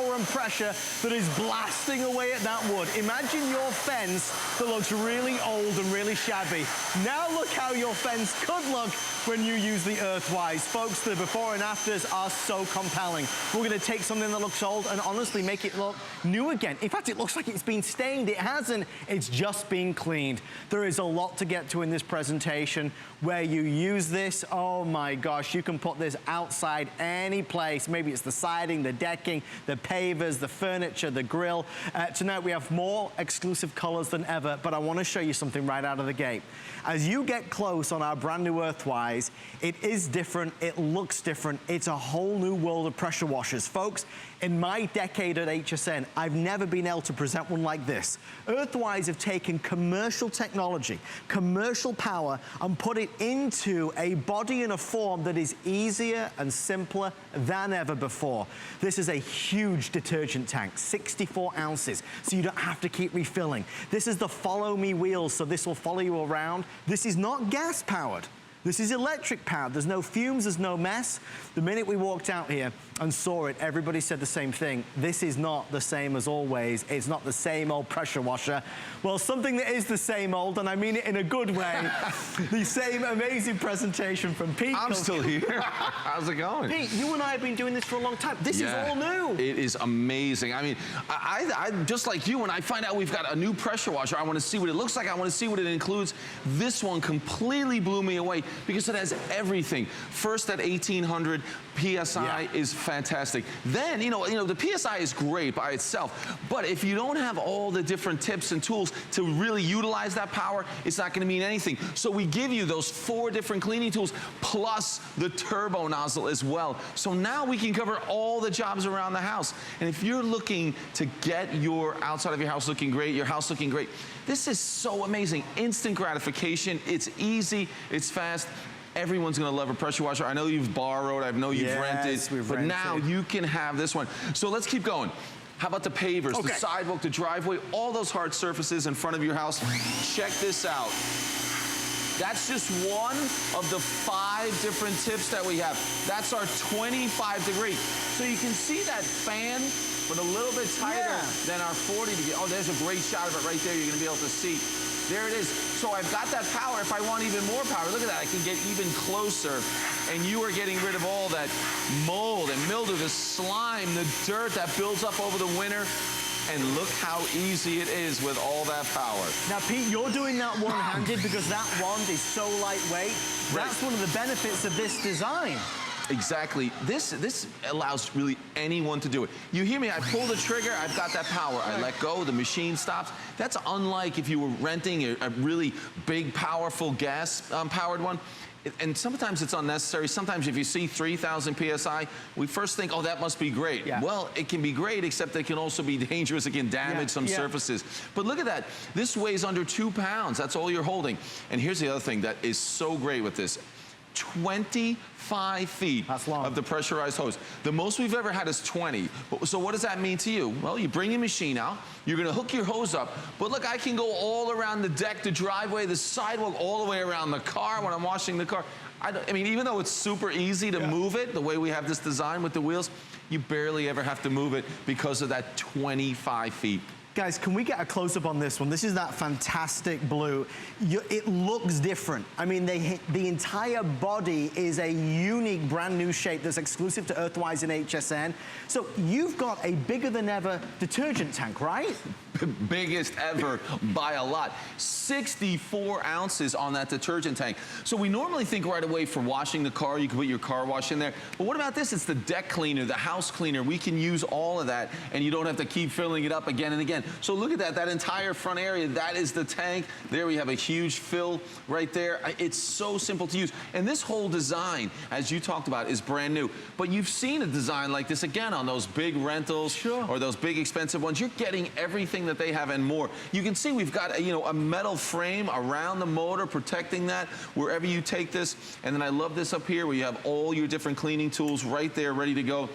power and pressure that is blasting away at that wood. Imagine your fence that looks really old and really shabby. Now look how your fence could look when you use the EARTHWISE. Folks, the before and afters are so compelling. We're gonna take something that looks old and honestly make it look new again. In fact, it looks like it's been stained. It hasn't, it's just been cleaned. There is a lot to get to in this presentation. Where you use this, oh my gosh, you can put this outside any place. Maybe it's the siding, the decking, the pavers, the furniture, the grill. Tonight we have more exclusive colors than ever, but I wanna show you something right out of the gate. As you get close on our brand new EARTHWISE, it is different, it looks different. It's a whole new world of pressure washers. Folks, in my decade at HSN, I've never been able to present one like this. EARTHWISE have taken commercial technology, commercial power, and put it into a body and a form that is easier and simpler than ever before. This is a huge detergent tank, 64 ounces, so you don't have to keep refilling. This is the follow me wheels, so this will follow you around. This is not gas powered. This is electric powered. There's no fumes, there's no mess. The minute we walked out here and saw it, everybody said the same thing. This is not the same as always. It's not the same old pressure washer. Well, something that is the same old, and I mean it in a good way, the same amazing presentation from Pete. I'm still here. How's it going? Pete, you and I have been doing this for a long time. This is all new. It is amazing. I mean, I just like you, when I find out we've got a new pressure washer, I want to see what it looks like. I want to see what it includes. This one completely blew me away because it has everything. First, that 1800 PSI is fantastic. Then, you know, the PSI is great by itself, but if you don't have all the different tips and tools to really utilize that power, it's not going to mean anything. So we give you those 4 different cleaning tools plus the turbo nozzle as well. So now we can cover all the jobs around the house. And if you're looking to get your outside of your house looking great, your house looking great, this is so amazing. Instant gratification. It's easy. It's fast. Everyone's gonna love a pressure washer. I know you've borrowed, I know you've rented, but now you can have this one. So let's keep going. How about the pavers, the sidewalk, the driveway, all those hard surfaces in front of your house? Check this out. That's just one of the 5 different tips that we have. That's our 25 degree. So you can see that fan, but a little bit tighter than our 40 degree. Oh, there's a great shot of it right there. You're gonna be able to see. There it is. So I've got that power. If I want even more power, look at that. I can get even closer. And you are getting rid of all that mold and mildew, the slime, the dirt that builds up over the winter. And look how easy it is with all that power. Now, Pete, you're doing that one-handed because that wand is so lightweight. That's one of the benefits of this design. Exactly. This allows really anyone to do it. You hear me, I pull the trigger, I've got that power. I let go, the machine stops. That's unlike if you were renting a really big, powerful gas-powered one. And sometimes it's unnecessary. Sometimes if you see 3,000 PSI, we first think, oh, that must be great. Well, it can be great, except it can also be dangerous. It can damage some surfaces. But look at that. This weighs under 2 pounds. That's all you're holding. And here's the other thing that is so great with this. 25 feet of the pressurized hose. The most we've ever had is 20. So what does that mean to you? Well, you bring your machine out, you're gonna hook your hose up, but look, I can go all around the deck, the driveway, the sidewalk, all the way around the car when I'm washing the car. I mean, even though it's super easy to move it, the way we have this design with the wheels, you barely ever have to move it because of that 25 feet. Guys, can we get a close-up on this one? This is that fantastic blue. It looks different. I mean, the entire body is a unique brand new shape that's exclusive to EARTHWISE and HSN. So you've got a bigger than ever detergent tank, right? Biggest ever by a lot. 64 ounces on that detergent tank. So we normally think right away for washing the car, you can put your car wash in there. But what about this? It's the deck cleaner, the house cleaner. We can use all of that and you don't have to keep filling it up again and again. So look at that entire front area, that is the tank. There we have a huge fill right there. It's so simple to use. And this whole design, as you talked about, is brand new. But you've seen a design like this again on those big rentals or those big expensive ones. You're getting everything that they have and more. You can see we've got a metal frame around the motor protecting that wherever you take this. And then I love this up here where you have all your different cleaning tools right there ready to go.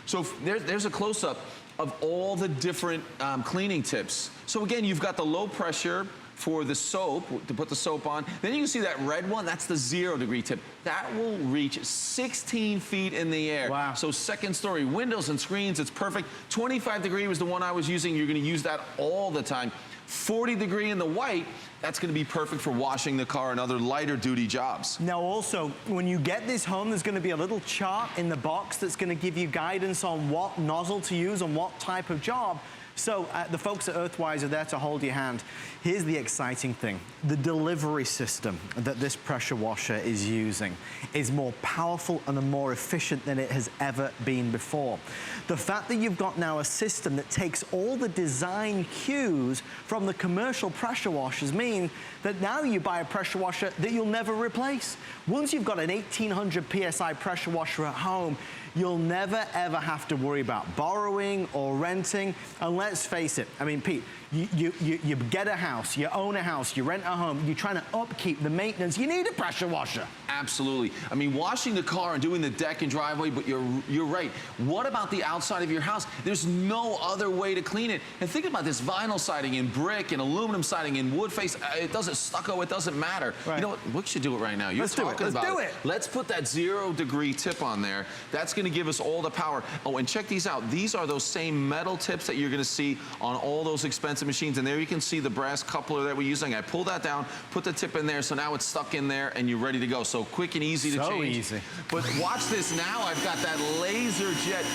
So there's a close-up of all the different cleaning tips. So again, you've got the low pressure for the soap, to put the soap on. Then you can see that red one, that's the 0 degree tip. That will reach 16 feet in the air. Wow. So second story windows and screens, it's perfect. 25 degree was the one I was using. You're gonna use that all the time. 40 degree in the white, that's gonna be perfect for washing the car and other lighter duty jobs. Now also, when you get this home, there's gonna be a little chart in the box that's gonna give you guidance on what nozzle to use and what type of job. So the folks at EARTHWISE are there to hold your hand. Here's the exciting thing. The delivery system that this pressure washer is using is more powerful and more efficient than it has ever been before. The fact that you've got now a system that takes all the design cues from the commercial pressure washers mean that now you buy a pressure washer that you'll never replace. Once you've got an 1800 PSI pressure washer at home, you'll never ever have to worry about borrowing or renting. And let's face it, I mean, Pete, you get a house, you own a house, you rent a home, you're trying to upkeep the maintenance, you need a pressure washer. Absolutely. I mean, washing the car and doing the deck and driveway, but you're right. What about the outside of your house? There's no other way to clean it. And think about this vinyl siding and brick and aluminum siding and wood face. It doesn't stucco, it doesn't matter. Right. You know what? We should do it right now. You're talking about it. Let's do it. Let's put that 0 degree tip on there. That's going to give us all the power. Oh, and check these out. These are those same metal tips that you're going to see on all those expensive machines. And there you can see the brass coupler that we're using. I pull that down, put the tip in there, so now it's stuck in there and you're ready to go. So quick and easy to change. So easy. But watch this now. I've got that laser jet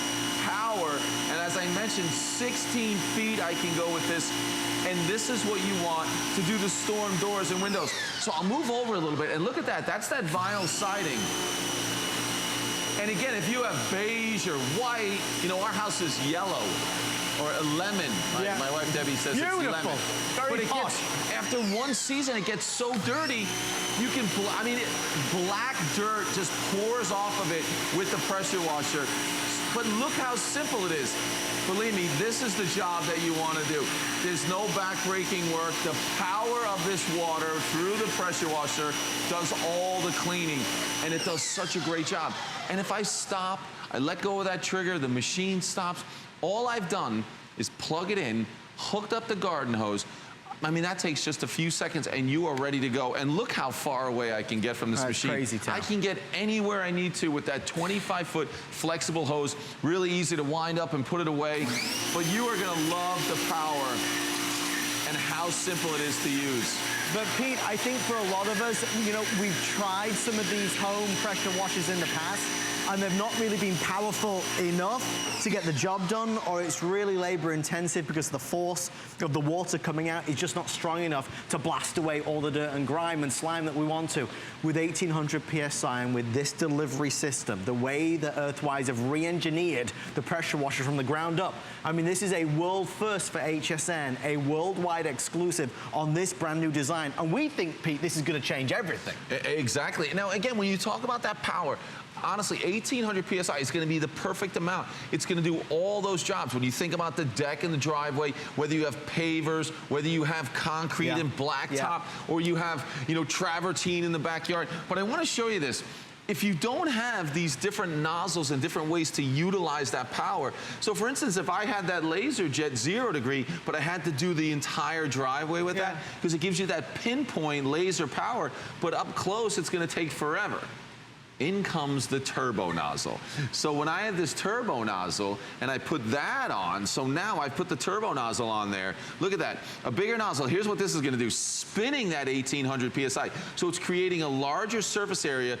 power. And as I mentioned, 16 feet I can go with this. And this is what you want to do the storm doors and windows. So I'll move over a little bit and look at that. That's that vinyl siding. And again, if you have beige or white, you know, our house is yellow or a lemon. My wife Debbie says beautiful. It's lemon. Very posh. After one season, it gets so dirty, you can, I mean, black dirt just pours off of it with the pressure washer. But look how simple it is. Believe me, this is the job that you want to do. There's no back-breaking work. The power of this water through the pressure washer does all the cleaning, and it does such a great job. And if I stop, I let go of that trigger, the machine stops. All I've done is plug it in, hooked up the garden hose. I mean, that takes just a few seconds and you are ready to go. And look how far away I can get from this machine. Crazy town. I can get anywhere I need to with that 25-foot flexible hose. Really easy to wind up and put it away. But you are gonna love the power and how simple it is to use. But Pete, I think for a lot of us, you know, we've tried some of these home pressure washers in the past, and they've not really been powerful enough to get the job done, or it's really labor intensive because the force of the water coming out is just not strong enough to blast away all the dirt and grime and slime that we want to. With 1800 PSI and with this delivery system, the way that EARTHWISE have re-engineered the pressure washer from the ground up, I mean, this is a world first for HSN, a worldwide exclusive on this brand new design. And we think, Pete, this is gonna change everything. Exactly. Now, again, when you talk about that power, honestly, 1800 PSI is going to be the perfect amount. It's going to do all those jobs. When you think about the deck and the driveway, whether you have pavers, whether you have concrete and blacktop, or you have, you know, travertine in the backyard. But I want to show you this. If you don't have these different nozzles and different ways to utilize that power, so for instance, if I had that laser jet 0 degree, but I had to do the entire driveway with that, because it gives you that pinpoint laser power, but up close, it's going to take forever. In comes the turbo nozzle. So when I had this turbo nozzle and I put that on, so now I put the turbo nozzle on there. Look at that, a bigger nozzle. Here's what this is gonna do, spinning that 1800 PSI. So it's creating a larger surface area,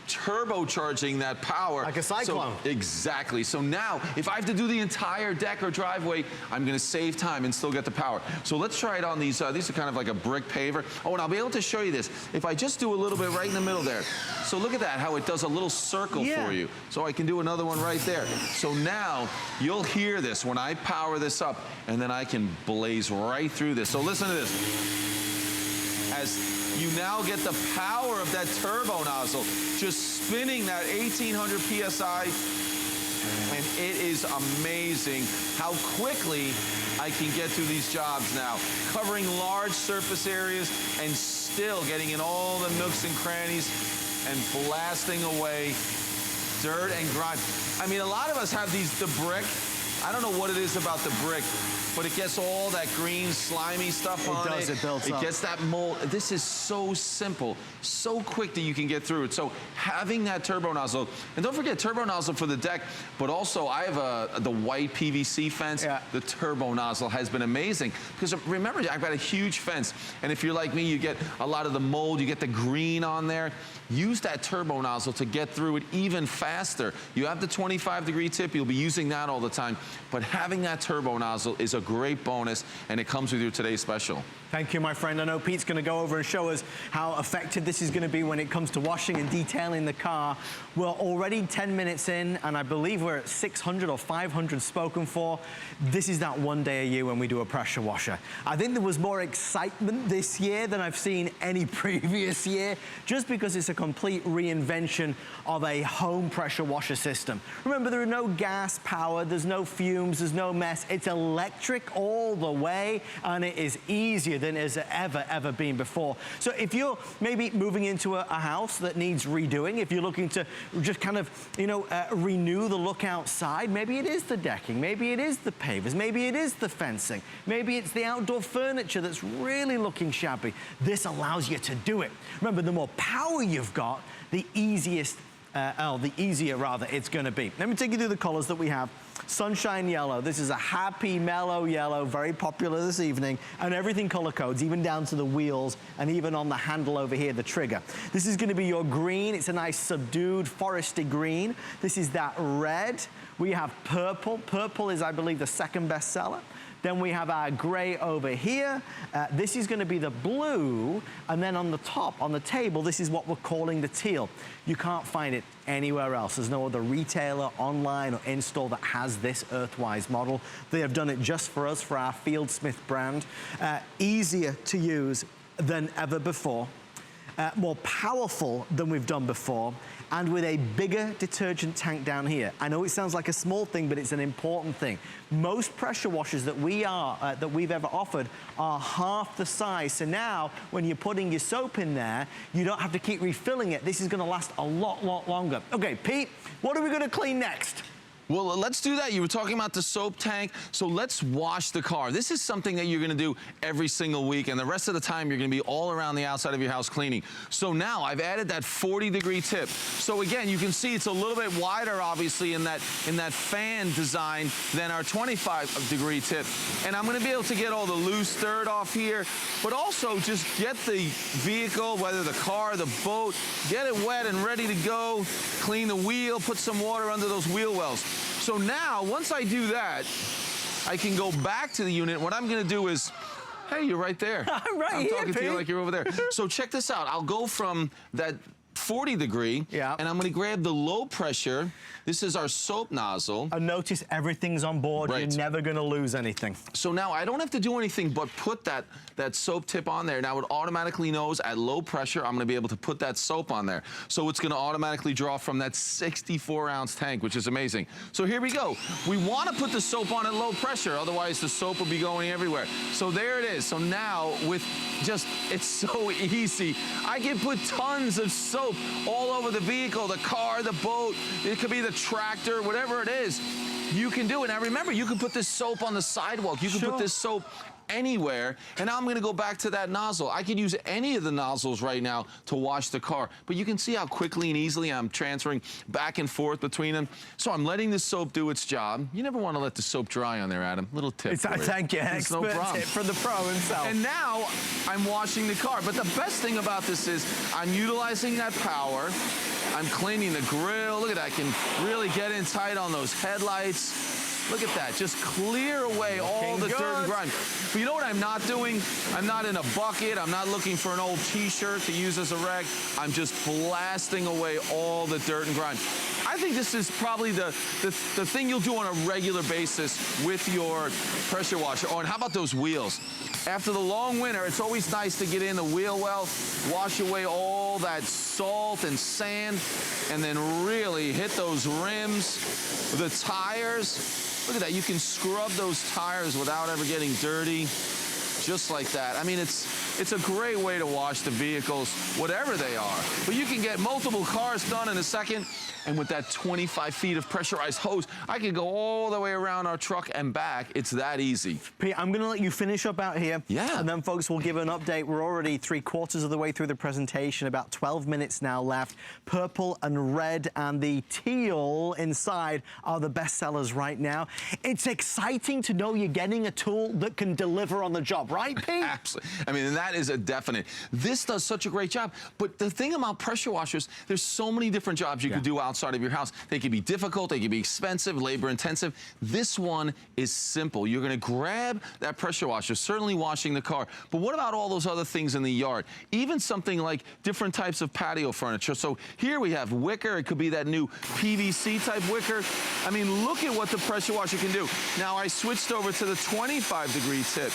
turbocharging that power. Like a cyclone. So, exactly. So now, if I have to do the entire deck or driveway, I'm gonna save time and still get the power. So let's try it on these are kind of like a brick paver. Oh, and I'll be able to show you this. If I just do a little bit right in the middle there. So look at that, how it does a little circle for you. So I can do another one right there. So now you'll hear this when I power this up, and then I can blaze right through this. So listen to this. As you now get the power of that turbo nozzle, just spinning that 1800 PSI, and it is amazing how quickly I can get through these jobs now, covering large surface areas and still getting in all the nooks and crannies and blasting away dirt and grime. I mean, a lot of us have the brick. I don't know what it is about the brick, but it gets all that green, slimy stuff on it. It does, it builds up. It gets that mold. This is so simple, so quick that you can get through it. So having that turbo nozzle, and don't forget turbo nozzle for the deck, but also I have the white PVC fence. Yeah. The turbo nozzle has been amazing because remember, I've got a huge fence, and if you're like me, you get a lot of the mold, you get the green on there. Use that turbo nozzle to get through it even faster. You have the 25-degree tip, you'll be using that all the time, but having that turbo nozzle is a great bonus, and it comes with your today's special. Thank you, my friend. I know Pete's going to go over and show us how effective this is going to be when it comes to washing and detailing the car. We're already 10 minutes in, and I believe we're at 600 or 500 spoken for. This is that one day a year when we do a pressure washer. I think there was more excitement this year than I've seen any previous year, just because it's a complete reinvention of a home pressure washer system. Remember, there are no gas power, there's no fumes, there's no mess. It's electric all the way, and it is easier than it's ever been before. So if you're maybe moving into a house that needs redoing, if you're looking to just kind of, you know, renew the look outside, maybe it is the decking, maybe it is the pavers, maybe it is the fencing, maybe it's the outdoor furniture that's really looking shabby. This allows you to do it. Remember, the more power you've got, the easier it's gonna be. Let me take you through the colors that we have. Sunshine yellow. This is a happy, mellow yellow, very popular this evening, and everything color codes, even down to the wheels and even on the handle over here, the trigger. This is gonna be your green. It's a nice subdued foresty green. This is that red. We have purple. Purple is, I believe, the second best seller. Then we have our gray over here. This is gonna be the blue, and then on the top, on the table, this is what we're calling the teal. You can't find it anywhere else. There's no other retailer, online, or in-store that has this Earthwise model. They have done it just for us, for our FieldSmith brand. Easier to use than ever before. More powerful than we've done before, and with a bigger detergent tank down here. I know it sounds like a small thing, but it's an important thing. Most pressure washers that we've ever offered are half the size. So now, when you're putting your soap in there, you don't have to keep refilling it. This is gonna last a lot longer. Okay, Pete, what are we gonna clean next? Well, let's do that. You were talking about the soap tank, so let's wash the car. This is something that you're gonna do every single week, and the rest of the time you're gonna be all around the outside of your house cleaning. So now I've added that 40-degree tip. So again, you can see it's a little bit wider, obviously, in that fan design than our 25-degree tip. And I'm gonna be able to get all the loose dirt off here, but also just get the vehicle, whether the car, the boat, get it wet and ready to go, clean the wheel, put some water under those wheel wells. So now, once I do that, I can go back to the unit. What I'm gonna do is, hey, you're right there. I'm right here, talking to you like you're over there. So check this out. I'll go from that 40-degree, and I'm gonna grab the low pressure. This is our soap nozzle. And notice everything's on board. Right. You're never gonna lose anything. So now I don't have to do anything but put that soap tip on there. Now it automatically knows at low pressure, I'm gonna be able to put that soap on there. So it's gonna automatically draw from that 64-ounce tank, which is amazing. So here we go. We wanna put the soap on at low pressure, otherwise the soap will be going everywhere. So there it is. So now with just, it's so easy. I can put tons of soap all over the vehicle, the car, the boat, it could be the tractor, whatever it is, you can do it. Now remember, you can put this soap on the sidewalk, you can put this soap anywhere, and now I'm gonna go back to that nozzle. I could use any of the nozzles right now to wash the car, but you can see how quickly and easily I'm transferring back and forth between them. So I'm letting the soap do its job. You never wanna let the soap dry on there, Adam. Little tip. Thank you, expert tip from the pro himself. And now I'm washing the car, but the best thing about this is I'm utilizing that power. I'm cleaning the grill. Look at that, I can really get in tight on those headlights. Look at that, just clear away all the dirt and grime. But you know what I'm not doing? I'm not in a bucket. I'm not looking for an old t-shirt to use as a rag. I'm just blasting away all the dirt and grime. I think this is probably the thing you'll do on a regular basis with your pressure washer. Oh, and how about those wheels? After the long winter, it's always nice to get in the wheel well, wash away all that salt and sand, and then really hit those rims, the tires. Look at that, you can scrub those tires without ever getting dirty, just like that. I mean, it's It's a great way to wash the vehicles, whatever they are. But you can get multiple cars done in a second. And with that 25 feet of pressurized hose, I can go all the way around our truck and back. It's that easy. Pete, I'm going to let you finish up out here. Yeah. And then, folks, we'll give an update. We're already 3/4 of the way through the presentation, about 12 minutes now left. Purple and red and the teal inside are the best sellers right now. It's exciting to know you're getting a tool that can deliver on the job, right, Pete? Absolutely. I mean, that is a definite. This does such a great job. But the thing about pressure washers, there's so many different jobs you can do outside of your house. They can be difficult, they can be expensive, labor intensive. This one is simple. You're gonna grab that pressure washer, certainly washing the car, but what about all those other things in the yard? Even something like different types of patio furniture. So here we have wicker. It could be that new PVC type wicker. I mean, look at what the pressure washer can do. Now I switched over to the 25-degree tip.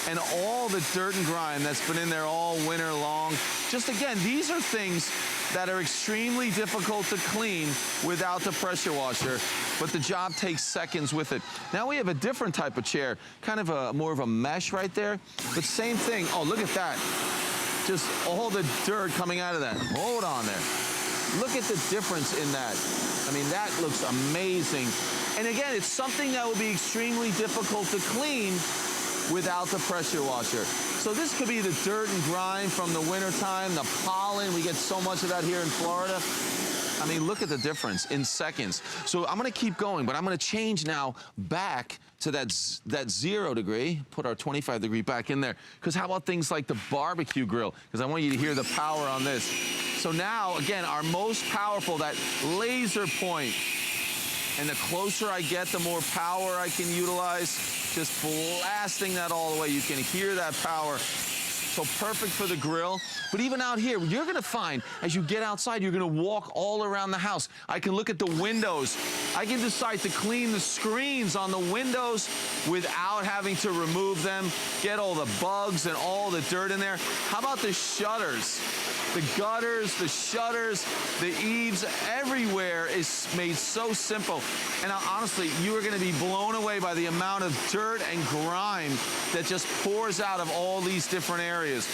And all the dirt and grime that's been in there all winter long. Just again, these are things that are extremely difficult to clean without the pressure washer, but the job takes seconds with it. Now we have a different type of chair, kind of a more of a mesh right there, but same thing. Oh, look at that. Just all the dirt coming out of that. Hold on there. Look at the difference in that. I mean, that looks amazing. And again, it's something that would be extremely difficult to clean without the pressure washer. So this could be the dirt and grime from the wintertime, the pollen. We get so much of that here in Florida. I mean, look at the difference in seconds. So I'm gonna keep going, but I'm gonna change now back to that 0 degree, put our 25-degree back in there. Because how about things like the barbecue grill? Because I want you to hear the power on this. So now, again, our most powerful, that laser point. And the closer I get, the more power I can utilize. Just blasting that all the way. You can hear that power. So perfect for the grill. But even out here, you're gonna find, as you get outside, you're gonna walk all around the house. I can look at the windows. I can decide to clean the screens on the windows without having to remove them, get all the bugs and all the dirt in there. How about the shutters? The gutters, the shutters, the eaves, everywhere is made so simple. And honestly, you are gonna be blown away by the amount of dirt and grime that just pours out of all these different areas.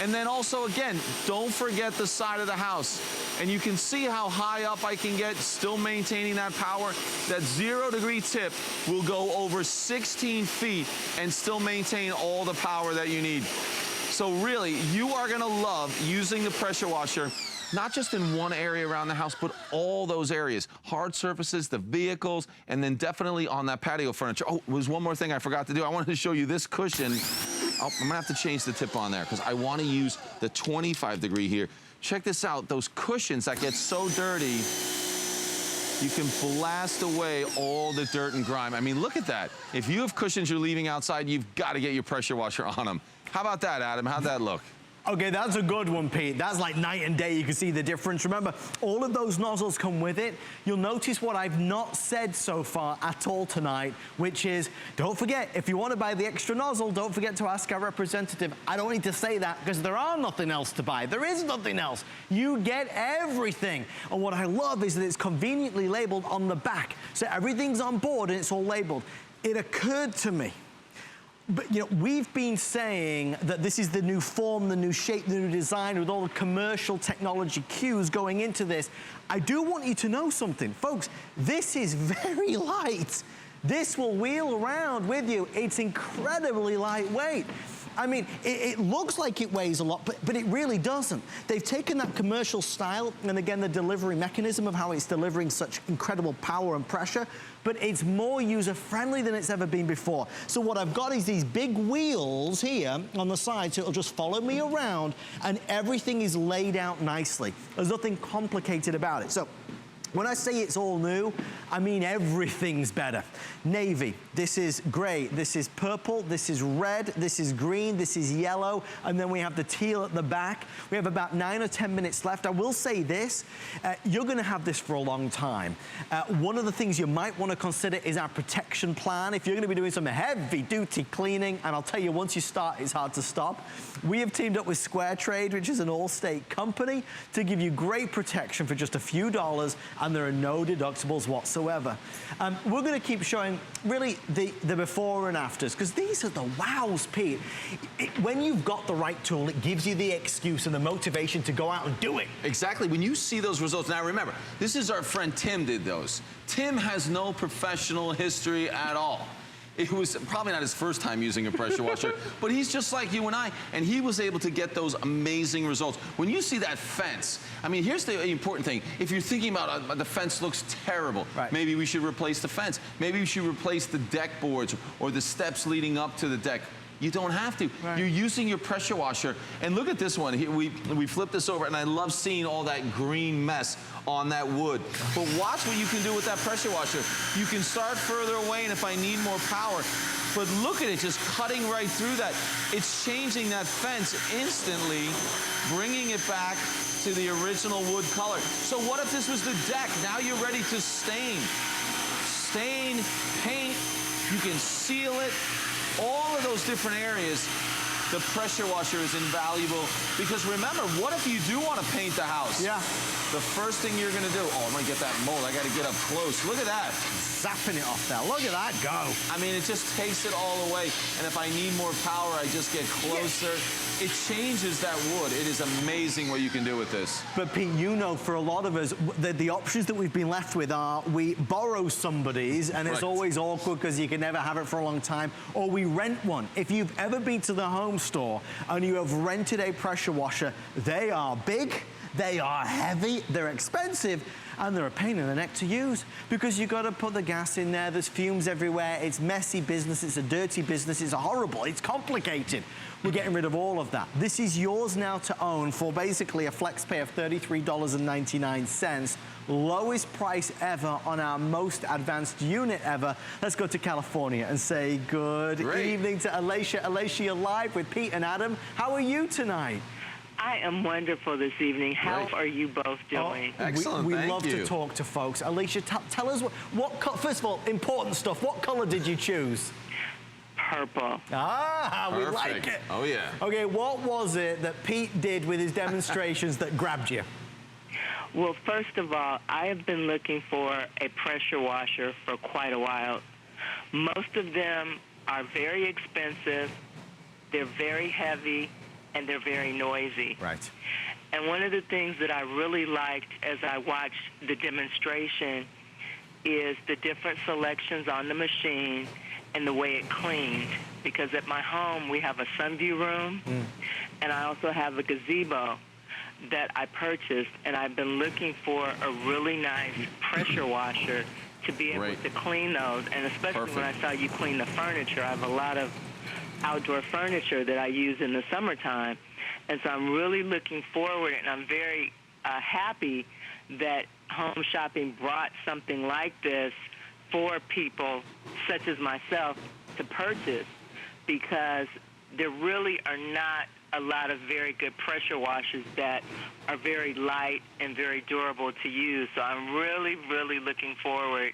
And then also, again, don't forget the side of the house. And you can see how high up I can get, still maintaining that power. That 0-degree tip will go over 16 feet and still maintain all the power that you need. So really, you are gonna love using the pressure washer, not just in one area around the house, but all those areas. Hard surfaces, the vehicles, and then definitely on that patio furniture. Oh, there's one more thing I forgot to do. I wanted to show you this cushion. I'm gonna have to change the tip on there because I wanna use the 25-degree here. Check this out, those cushions that get so dirty, you can blast away all the dirt and grime. I mean, look at that. If you have cushions you're leaving outside, you've got to get your pressure washer on them. How about that, Adam? How'd that look? Okay, that's a good one, Pete. That's like night and day. You can see the difference. Remember, all of those nozzles come with it. You'll notice what I've not said so far at all tonight, which is, don't forget, if you want to buy the extra nozzle, don't forget to ask our representative. I don't need to say that because there are nothing else to buy. There is nothing else. You get everything. And what I love is that it's conveniently labeled on the back. So everything's on board and it's all labeled. It occurred to me, but, you know, we've been saying that this is the new form, the new shape, the new design with all the commercial technology cues going into this. I do want you to know something. Folks, this is very light. This will wheel around with you. It's incredibly lightweight. I mean, it looks like it weighs a lot, but it really doesn't. They've taken that commercial style, and again, the delivery mechanism of how it's delivering such incredible power and pressure, but it's more user-friendly than it's ever been before. So what I've got is these big wheels here on the side, so it'll just follow me around, and everything is laid out nicely. There's nothing complicated about it. So when I say it's all new, I mean everything's better. Navy, this is gray, this is purple, this is red, this is green, this is yellow, and then we have the teal at the back. We have about 9 or 10 minutes left. I will say this, you're gonna have this for a long time. One of the things you might wanna consider is our protection plan. If you're gonna be doing some heavy duty cleaning, and I'll tell you, once you start, it's hard to stop. We have teamed up with Square Trade, which is an all-state company, to give you great protection for just a few dollars. and there are no deductibles whatsoever. We're going to keep showing really the before and afters, because these are the wows, Pete. When you've got the right tool, it gives you the excuse and the motivation to go out and do it. Exactly. When you see those results, now remember, this is our friend Tim did those. Tim has no professional history at all. It was probably not his first time using a pressure washer, but he's just like you and I, and he was able to get those amazing results. When you see that fence, I mean, here's the important thing. If you're thinking about the fence looks terrible, right, maybe we should replace the fence. Maybe we should replace the deck boards or the steps leading up to the deck. You don't have to. Right. You're using your pressure washer. And look at this one. We flip this over, and I love seeing all that green mess on that wood. But watch what you can do with that pressure washer. You can start further away, and if I need more power, but look at it just cutting right through that. It's changing that fence instantly, bringing it back to the original wood color. So what if this was the deck? Now you're ready to stain. Stain, paint, you can seal it. All of those different areas, the pressure washer is invaluable, because remember, what if you do want to paint the house? Yeah. The first thing you're going to do, oh, I'm going to get that mold. I got to get up close. Look at that. Zapping it off there. Look at that go. I mean, it just takes it all away. And if I need more power, I just get closer. It changes that wood. It is amazing what you can do with this. But Pete, you know, for a lot of us, the options that we've been left with are we borrow somebody's, and it's always awkward because you can never have it for a long time, or we rent one. If you've ever been to the home store and you have rented a pressure washer, they are big, they are heavy, they're expensive, and they're a pain in the neck to use, because you've got to put the gas in there, there's fumes everywhere, it's messy business, it's a dirty business, it's horrible, it's complicated. We're getting rid of all of that. This is yours now to own for basically a flex pay of $33.99. Lowest price ever on our most advanced unit ever. Let's go to California and say good evening to Alicia. Alicia, you're live with Pete and Adam. How are you tonight? I am wonderful this evening. How are you both doing? Oh, excellent, we love to talk to folks. Alicia, tell us first of all, important stuff. What color did you choose? Purple. Ah, we like it. Oh, yeah. Okay, what was it that Pete did with his demonstrations that grabbed you? Well, first of all, I have been looking for a pressure washer for quite a while. Most of them are very expensive, they're very heavy, and they're very noisy. Right. And one of the things that I really liked as I watched the demonstration is the different selections on the machine and the way it cleaned. Because at my home, we have a sunview room, and I also have a gazebo that I purchased, and I've been looking for a really nice pressure washer to be able to clean those, and especially when I saw you clean the furniture. I have a lot of outdoor furniture that I use in the summertime, and so I'm really looking forward, and I'm very happy that Home Shopping brought something like this for people such as myself to purchase, because there really are not a lot of very good pressure washers that are very light and very durable to use. So I'm really, really looking forward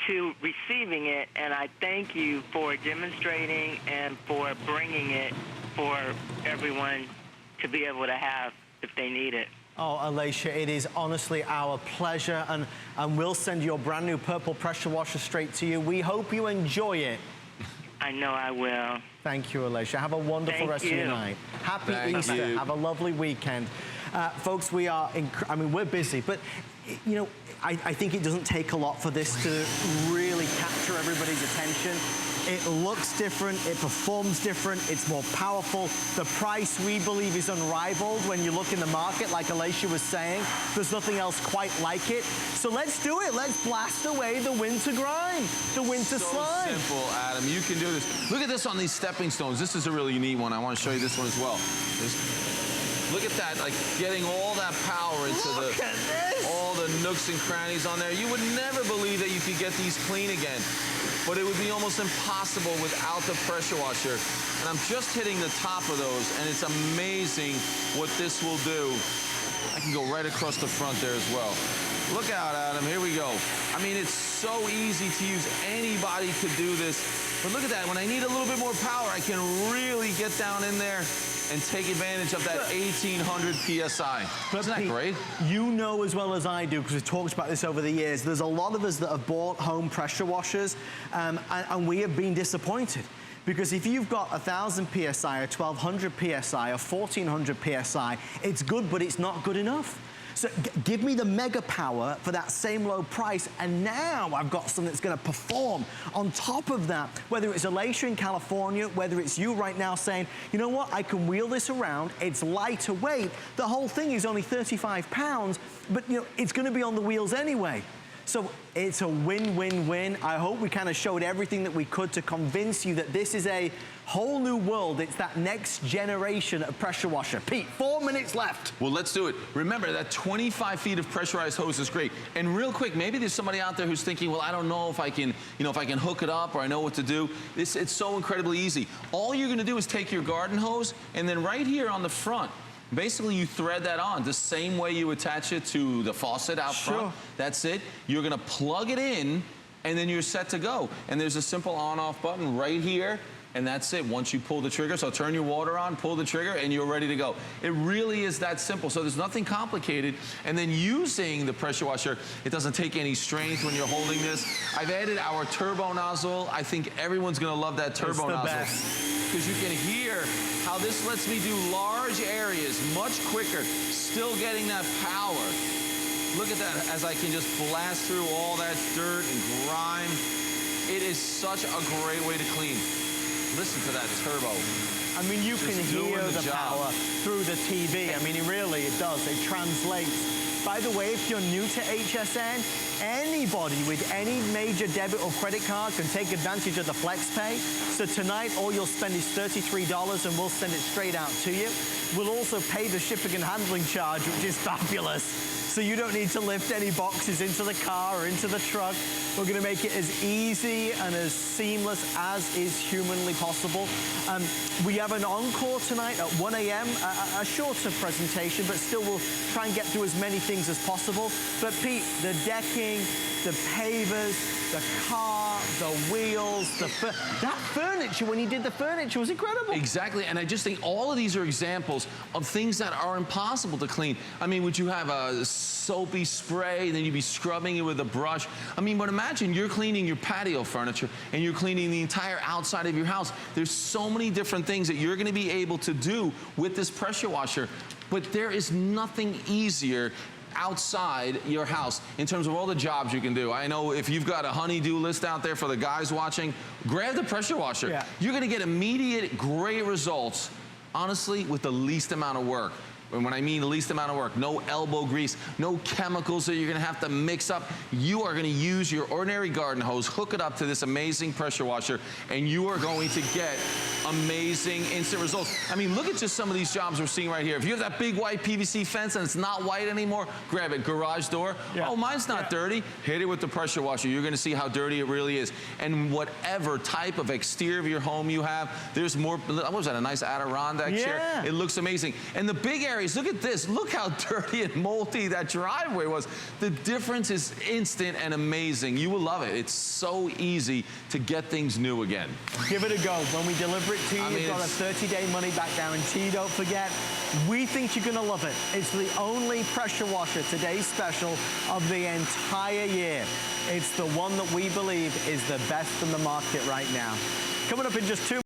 to receiving it, and I thank you for demonstrating and for bringing it for everyone to be able to have if they need it. Oh, Alicia, it is honestly our pleasure, and we'll send your brand new purple pressure washer straight to you. We hope you enjoy it. I know I will. Thank you, Alicia. Have a wonderful rest of your night. Happy Easter. Have a lovely weekend. Folks, we are, I mean, we're busy, but, you know, I think it doesn't take a lot for this to really capture everybody's attention. It looks different, it performs different, it's more powerful. The price, we believe, is unrivaled when you look in the market, like Alicia was saying. There's nothing else quite like it. So let's do it. Let's blast away the winter grime, the winter slime. So simple, Adam. You can do this. Look at this on these stepping stones. This is a really neat one. I want to show you this one as well. Look at that, like getting all that power into all the nooks and crannies on there. You would never believe that you could get these clean again, but it would be almost impossible without the pressure washer. And I'm just hitting the top of those, and it's amazing what this will do. I can go right across the front there as well. Look out, Adam, here we go. I mean, it's so easy to use. Anybody could do this. But look at that, when I need a little bit more power, I can really get down in there and take advantage of that 1,800 PSI. Isn't that great? You know as well as I do, because we've talked about this over the years, there's a lot of us that have bought home pressure washers, and we have been disappointed. Because if you've got 1,000 PSI, or 1,200 PSI, or 1,400 PSI, it's good, but it's not good enough. So give me the mega power for that same low price, and now I've got something that's gonna perform. On top of that, whether it's Alicia in California, whether it's you right now saying, you know what, I can wheel this around, it's lighter weight, the whole thing is only 35 pounds, but you know, it's gonna be on the wheels anyway. So it's a win-win-win. I hope we kind of showed everything that we could to convince you that this is a whole new world. It's that next generation of pressure washer. Pete, 4 minutes left. Well, let's do it. Remember, that 25 feet of pressurized hose is great. And real quick, maybe there's somebody out there who's thinking, well, I don't know if I can, you know, if I can hook it up or I know what to do. It's so incredibly easy. All you're gonna do is take your garden hose, and then right here on the front, basically, you thread that on the same way you attach it to the faucet out front. That's it. You're gonna plug it in, and then you're set to go. And there's a simple on-off button right here, and that's it. Once you pull the trigger, so turn your water on, pull the trigger, and you're ready to go. It really is that simple. So there's nothing complicated. And then using the pressure washer, it doesn't take any strength when you're holding this. I've added our turbo nozzle. I think everyone's gonna love that turbo nozzle. Because you can hear how this lets me do large areas much quicker, still getting that power. Look at that, as I can just blast through all that dirt and grime. It is such a great way to clean. Listen to that turbo. I mean, you can hear the power through the TV. I mean, it does. It translates. By the way, if you're new to HSN, anybody with any major debit or credit card can take advantage of the FlexPay. So tonight, all you'll spend is $33, and we'll send it straight out to you. We'll also pay the shipping and handling charge, which is fabulous. So you don't need to lift any boxes into the car or into the truck. We're gonna make it as easy and as seamless as is humanly possible. We have an encore tonight at 1 a.m., a shorter presentation, but still we'll try and get through as many things as possible. But Pete, the decking, the pavers, the car, the wheels, that furniture, when he did the furniture, was incredible. Exactly, and I just think all of these are examples of things that are impossible to clean. I mean, would you have a soapy spray, and then you'd be scrubbing it with a brush? I mean, but imagine you're cleaning your patio furniture, and you're cleaning the entire outside of your house. There's so many different things that you're gonna be able to do with this pressure washer, but there is nothing easier outside your house in terms of all the jobs you can do. I know if you've got a honey-do list out there for the guys watching, grab the pressure washer. Yeah. You're gonna get immediate great results, honestly, with the least amount of work. And when I mean the least amount of work, no elbow grease, no chemicals that you're gonna have to mix up. You are gonna use your ordinary garden hose, hook it up to this amazing pressure washer, and you are going to get amazing instant results. I mean, look at just some of these jobs we're seeing right here. If you have that big white PVC fence and it's not white anymore, grab it. Garage door, oh, mine's not dirty. Hit it with the pressure washer. You're gonna see how dirty it really is. And whatever type of exterior of your home you have, there's more, what was that, a nice Adirondack chair? It looks amazing. And the big area, look at this. Look how dirty and moldy that driveway was. The difference is instant and amazing. You will love it. It's so easy to get things new again. Give it a go. When we deliver it to you, you've got a 30-day money-back guarantee. Don't forget, we think you're going to love it. It's the only pressure washer, today's special, of the entire year. It's the one that we believe is the best in the market right now. Coming up in just 2